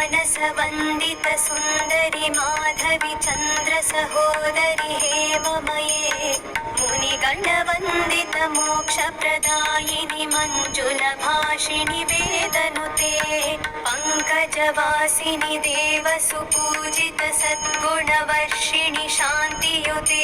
मानसवन्दित सुन्दरि माधवि चन्द्र सहोदरि हेममये मुनिगणवन्दित मोक्षप्रदायिनि मञ्जुलभाषिणि वेदनुते पङ्कजवासिनि देवसुपूजित सद्गुणवर्षिणि शान्तियुते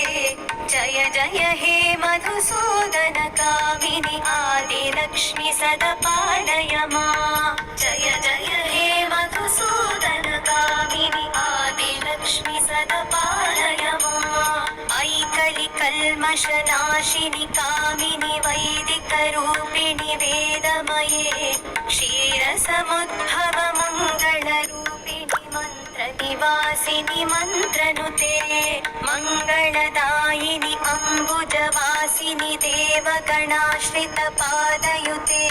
जय जय हे मधुसूदन कामिनि आदिलक्ष्मि सदा पालय मां जय जय हे मधुसूदन कामिनि आदिलक्ष्मि सदा पालय मां ऐकलि कल्मषनाशिनि कामिनि वैदिकरूपिणि वेदमये क्षीरसमुद्भव मङ्गलरूपिणि मन्त्रनिवासिनि मन्त्रनुते मङ्गलदायिनि अम्बुजवासिनि देवगणाश्रितपादयुते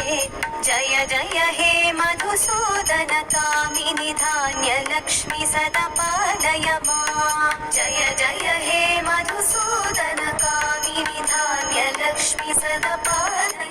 जय जय हे मधुसूदन कामिनि धान्यलक्ष्मि सदा पालय मां जय जय हे मधुसूदन कामिनि धान्यलक्ष्मि सदा पालय